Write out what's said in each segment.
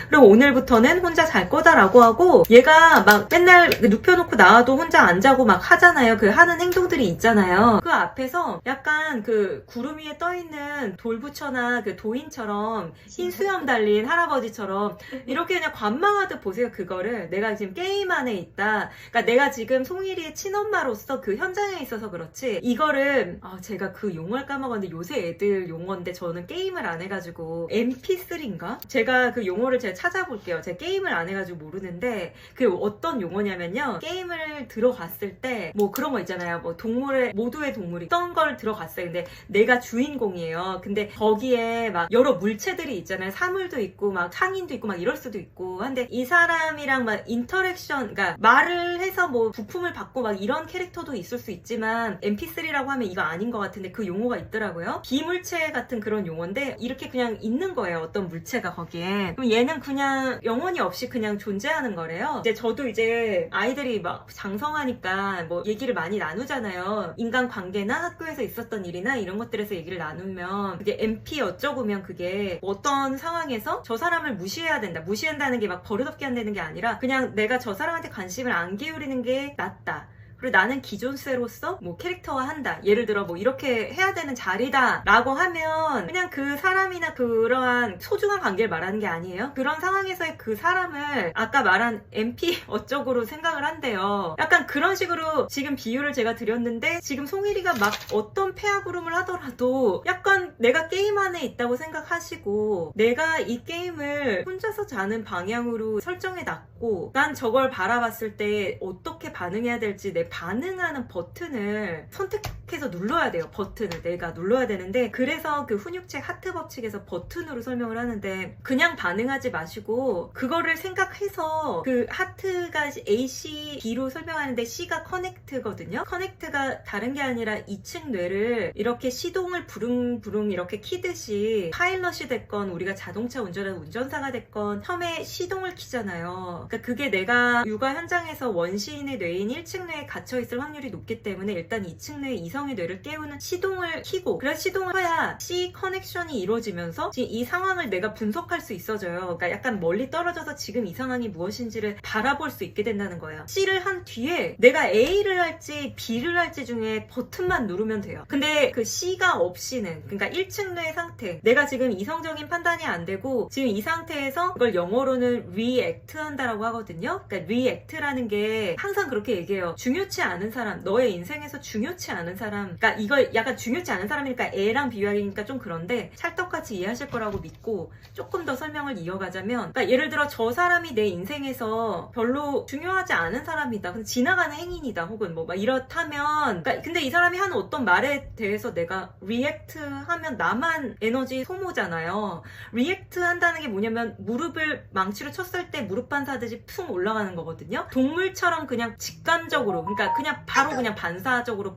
그리고 오늘부터는 혼자 잘 거다라고 하고, 얘가 막 맨날 눕혀놓고 나와도 혼자 안 자고 막 하잖아요. 그 하는 행동들이 있잖아요. 그 앞에서 약간 그 구름 위에 떠있는 돌부처나 그 도인처럼 흰 수염 달린 할아버지처럼 이렇게 그냥 관망하듯 보세요. 그거를 내가 지금 게임 안에 있다. 그러니까 내가 지금 송일이의 친엄마로서 그 현장에 있어서 그렇지, 이거를 제가 그 용어를 까먹었는데 요새 애들 용어인데 저는 게임을 안 해가지고 MP3인가? 제가 그 용어를 제가 찾아볼게요. 제가 게임을 안 해가지고 모르는데 그 어떤 용어냐면요, 게임을 들어갔을 때 뭐 그런 거 있잖아요. 뭐 동물의 모두의 동물이 어떤 걸 들어갔어요. 근데 내가 주인공이에요. 근데 거기에 막 여러 물체들이 있잖아요. 사물도 있고 막 상인도 있고 막 이럴 수도 있고 한데, 이 사람이랑 막 인터랙션, 그러니까 말을 해서 뭐 부품을 받고 막 이런 캐릭터도 있을 수 있지만 MP3라고 하면 이거 아닌 것 같은데 그 용어가 있더라고요. 비물체 같은 그런 용어인데 이렇게 그냥 있는 거예요. 어떤 물체가 거기에. 그럼 얘는 그냥 영혼이 없이 그냥 존재하는 거래요. 이제 저도 이제 아이들이 막 장성하니까 뭐 얘기를 많이 나누잖아요. 인간관계나 학교에서 있었던 일이나 이런 것들에서 얘기를 나누면 그게 MP 어쩌고면 그게 어떤 상황에서 저 사람을 무시해야 된다. 무시한다는 게 막 버릇없게 한다는 게 아니라 그냥 내가 저 사람한테 관심을 안 기울이는 게 낫다. 그리고 나는 기존세로서 뭐 캐릭터화 한다. 예를 들어 뭐 이렇게 해야 되는 자리다 라고 하면 그냥 그 사람이나 그러한 소중한 관계를 말하는 게 아니에요. 그런 상황에서의 그 사람을 아까 말한 MP 어쩌고로 생각을 한대요. 약간 그런 식으로 지금 비유를 제가 드렸는데, 지금 송일이가 막 어떤 페아구름을 하더라도 약간 내가 게임 안에 있다고 생각하시고 내가 이 게임을 혼자서 자는 방향으로 설정해 놨고 난 저걸 바라봤을 때 어떻게 반응해야 될지 내 반응하는 버튼을 선택해서 눌러야 돼요. 버튼을 내가 눌러야 되는데, 그래서 그 훈육책 하트 법칙에서 버튼으로 설명을 하는데, 그냥 반응하지 마시고 그거를 생각해서, 그 하트가 A, C, B로 설명하는데 C가 커넥트거든요. 커넥트가 다른 게 아니라 2층 뇌를 이렇게 시동을 부릉부릉 이렇게 키듯이 파일럿이 됐건 우리가 자동차 운전하는 운전사가 됐건 처음에 시동을 키잖아요. 그러니까 그게 내가 육아 현장에서 원시인의 뇌인 1층 뇌에 갇혀있을 확률이 높기 때문에 일단 2층 뇌의 이성의 뇌를 깨우는 시동을 켜고, 그래서 시동을 켜야 C 커넥션이 이루어지면서 지금 이 상황을 내가 분석할 수 있어져요. 그러니까 약간 멀리 떨어져서 지금 이 상황이 무엇인지를 바라볼 수 있게 된다는 거예요. C를 한 뒤에 내가 A를 할지 B를 할지 중에 버튼만 누르면 돼요. 근데 그 C가 없이는, 그러니까 1층 뇌의 상태, 내가 지금 이성적인 판단이 안 되고 지금 이 상태에서 이걸 영어로는 react 한다라고 하거든요. 그러니까 react라는 게 항상 그렇게 얘기해요. 중요치 않은 사람, 너의 인생에서 중요치 않은 사람, 그러니까 이걸 약간 중요치 않은 사람이니까 애랑 비유하기니까 좀 그런데 찰떡같이 이해하실 거라고 믿고 조금 더 설명을 이어가자면, 그러니까 예를 들어 저 사람이 내 인생에서 별로 중요하지 않은 사람이다, 근데 지나가는 행인이다, 혹은 뭐 막 이렇다면, 그러니까 근데 이 사람이 하는 어떤 말에 대해서 내가 리액트 하면 나만 에너지 소모잖아요. 리액트 한다는 게 뭐냐면 무릎을 망치로 쳤을 때 무릎 반사하듯이 푹 올라가는 거거든요. 동물처럼 그냥 직감적으로, 그러니까 그냥 바로 그냥 반사적으로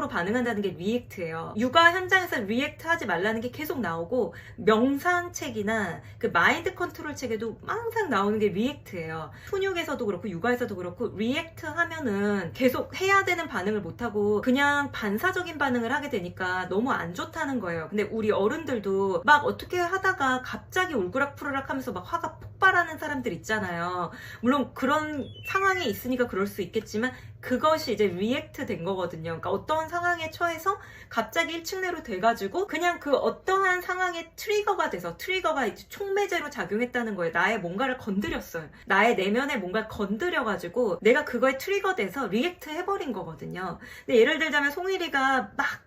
반응한다는 게 리액트예요. 육아 현장에서 리액트 하지 말라는 게 계속 나오고, 명상책이나 그 마인드 컨트롤 책에도 항상 나오는 게 리액트예요. 훈육에서도 그렇고 육아에서도 그렇고 리액트 하면은 계속 해야 되는 반응을 못하고 그냥 반사적인 반응을 하게 되니까 너무 안 좋다는 거예요. 근데 우리 어른들도 막 어떻게 하다가 갑자기 울그락푸르락 하면서 막 화가 폭발하는 사람들 있잖아요. 물론 그런 상황에 있으니까 그럴 수 있겠지만 그것이 이제 리액트 된 거거든요. 그러니까 어떠한 상황에 처해서 갑자기 1층 내로 돼가지고 그냥 그 어떠한 상황에 트리거가 돼서, 트리거가 이제 촉매제로 작용했다는 거예요. 나의 뭔가를 건드렸어요. 나의 내면에 뭔가를 건드려가지고 내가 그거에 트리거 돼서 리액트 해버린 거거든요. 근데 예를 들자면 송일이가 막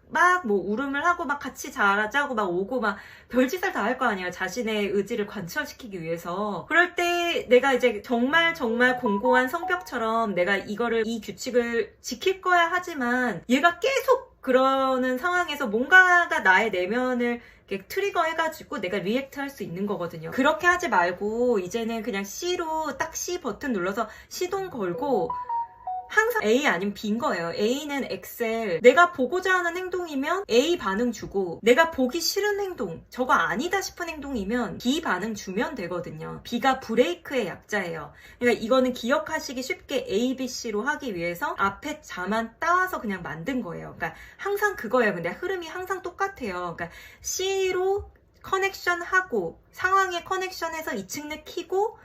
뭐 울음을 하고 막 같이 자자고 막 오고 막 별짓을 다 할 거 아니에요. 자신의 의지를 관철시키기 위해서. 그럴 때 내가 이제 정말 공고한 성벽처럼 내가 이 규칙을 지킬 거야 하지만 얘가 계속 그러는 상황에서 뭔가가 나의 내면을 이렇게 트리거 해가지고 내가 리액트 할 수 있는 거거든요. 그렇게 하지 말고 이제는 그냥 C로 딱 C 버튼 눌러서 시동 걸고 항상 A 아니면 B인 거예요. A는 엑셀, 내가 보고자 하는 행동이면 A 반응 주고, 내가 보기 싫은 행동, 저거 아니다 싶은 행동이면 B 반응 주면 되거든요. B가 브레이크의 약자예요. 그러니까 이거는 기억하시기 쉽게 A, B, C로 하기 위해서 앞에 자만 따와서 그냥 만든 거예요. 그러니까 항상 그거예요. 근데 흐름이 항상 똑같아요. 그러니까 C로 커넥션하고 상황에 커넥션해서 이 층을 키고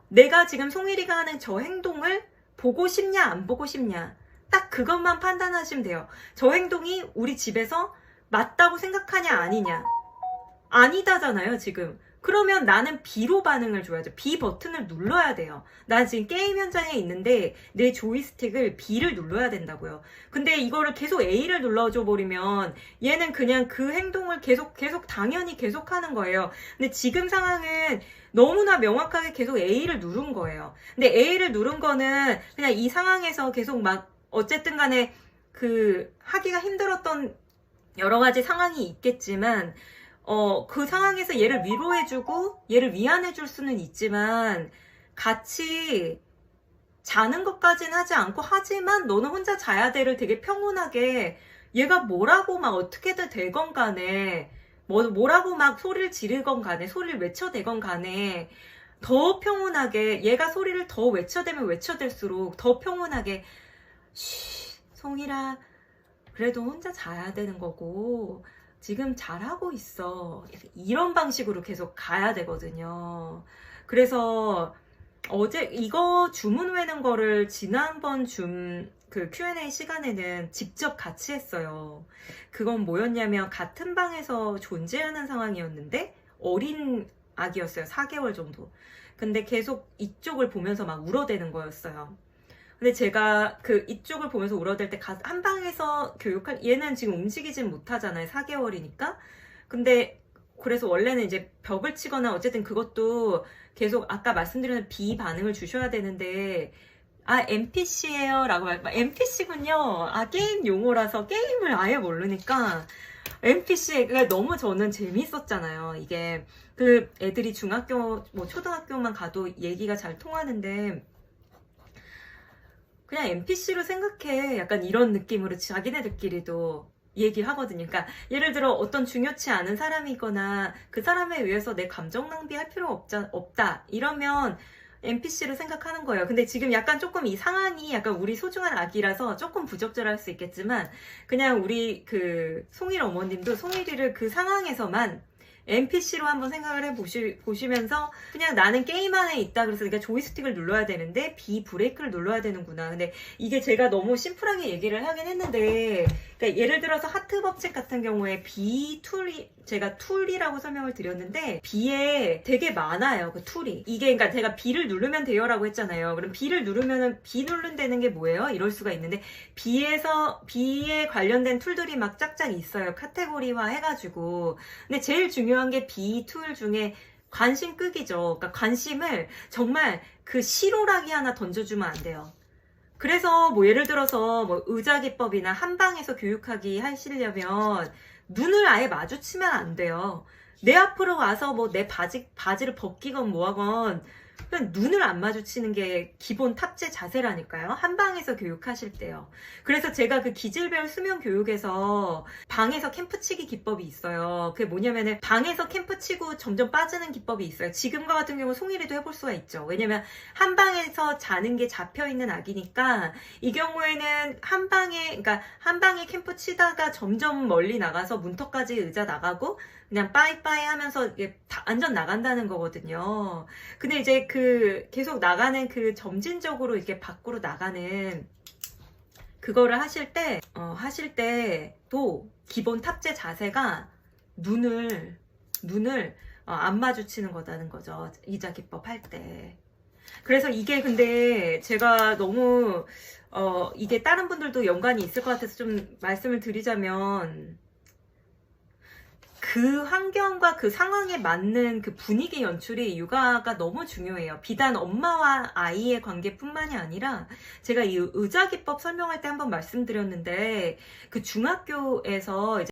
내가 지금 송일이가 하는 저 행동을 보고 싶냐 안 보고 싶냐 딱 그것만 판단하시면 돼요. 저 행동이 우리 집에서 맞다고 생각하냐 아니냐. 아니다잖아요 지금. 그러면 나는 B로 반응을 줘야죠. B 버튼을 눌러야 돼요. 난 지금 게임 현장에 있는데 내 조이스틱을 B를 눌러야 된다고요. 근데 이거를 계속 A를 눌러줘 버리면 얘는 그냥 그 행동을 계속 당연히 계속 하는 거예요. 근데 지금 상황은 너무나 명확하게 계속 A를 누른 거예요. 근데 A를 누른 거는 그냥 이 상황에서 계속 막 어쨌든 간에 그 하기가 힘들었던 여러 가지 상황이 있겠지만 그 상황에서 얘를 위로해주고 얘를 위안해줄 수는 있지만 같이 자는 것까지는 하지 않고 하지만 너는 혼자 자야 돼를 되게 평온하게 얘가 뭐라고 막 어떻게든 되건 간에 뭐라고 막 소리를 지르건 간에 소리를 외쳐대건 간에 더 평온하게 얘가 소리를 더 외쳐대면 외쳐댈수록 더 평온하게 쉬 송이라 그래도 혼자 자야 되는 거고 지금 잘하고 있어. 이런 방식으로 계속 가야 되거든요. 그래서 어제 이거 주문 외는 거를 지난번 그 Q&A 시간에는 직접 같이 했어요. 그건 뭐였냐면 같은 방에서 존재하는 상황이었는데 어린 아기였어요. 4개월 정도. 근데 계속 이쪽을 보면서 막 울어대는 거였어요. 근데 제가 그 이쪽을 보면서 울어댈 때 한 방에서 얘는 지금 움직이진 못하잖아요. 4개월이니까. 근데 그래서 원래는 이제 벽을 치거나 어쨌든 그것도 계속 아까 말씀드린 B 반응을 주셔야 되는데 NPC예요 라고 NPC군요. 게임 용어라서 게임을 아예 모르니까 NPC가 너무 저는 재밌었잖아요. 이게 그 애들이 중학교 초등학교만 가도 얘기가 잘 통하는데 그냥 NPC로 생각해. 약간 이런 느낌으로 자기네들끼리도 얘기하거든요. 그러니까 예를 들어 어떤 중요치 않은 사람이거나 그 사람에 의해서 내 감정 낭비할 필요 없다. 이러면 NPC로 생각하는 거예요. 근데 지금 약간 조금 이 상황이 약간 우리 소중한 아기라서 조금 부적절할 수 있겠지만 그냥 우리 그 송일 어머님도 송일이를 그 상황에서만 NPC로 한번 생각을 해보시면서 그냥 나는 게임 안에 있다. 그래서 내가 조이스틱을 눌러야 되는데 B 브레이크를 눌러야 되는구나. 근데 이게 제가 너무 심플하게 얘기를 하긴 했는데 그러니까 예를 들어서 하트 법칙 같은 경우에 B 툴이 제가 툴이라고 설명을 드렸는데 B에 되게 많아요. 그 툴이. 이게 그러니까 제가 B를 누르면 돼요라고 했잖아요. 그럼 B를 누르면은 B 누른다는 게 뭐예요? 이럴 수가 있는데 B에 관련된 툴들이 막 짝짝 있어요. 카테고리화 해가지고. 근데 제일 중요한 게 B 툴 중에 관심 끄기죠. 그러니까 관심을 정말 그 시로라기 하나 던져주면 안 돼요. 그래서 뭐 예를 들어서 뭐 의자기법이나 한방에서 교육하기 하시려면 눈을 아예 마주치면 안 돼요. 내 앞으로 와서 뭐 내 바지를 벗기건 뭐하건 그냥 눈을 안 마주치는 게 기본 탑재 자세라니까요. 한방에서 교육하실 때요. 그래서 제가 그 기질별 수면 교육에서 방에서 캠프 치기 기법이 있어요. 그게 뭐냐면은 방에서 캠프 치고 점점 빠지는 기법이 있어요. 지금과 같은 경우 송일이도 해볼 수가 있죠. 왜냐면 한방에서 자는 게 잡혀있는 아기니까 이 경우에는 그러니까 한방에 캠프 치다가 점점 멀리 나가서 문턱까지 의자 나가고 그냥 빠이빠이 하면서 이게 다 완전 나간다는 거거든요. 근데 이제 그 계속 나가는 그 점진적으로 이렇게 밖으로 나가는 그거를 하실 때도 기본 탑재 자세가 눈을 안 마주치는 거다는 거죠. 의자 기법 할 때. 그래서 이게 근데 제가 너무 이게 다른 분들도 연관이 있을 것 같아서 좀 말씀을 드리자면 그 환경과 그 상황에 맞는 그 분위기 연출이 육아가 너무 중요해요. 비단 엄마와 아이의 관계뿐만이 아니라 제가 이 의자기법 설명할 때 한번 말씀드렸는데 그 중학교에서 이제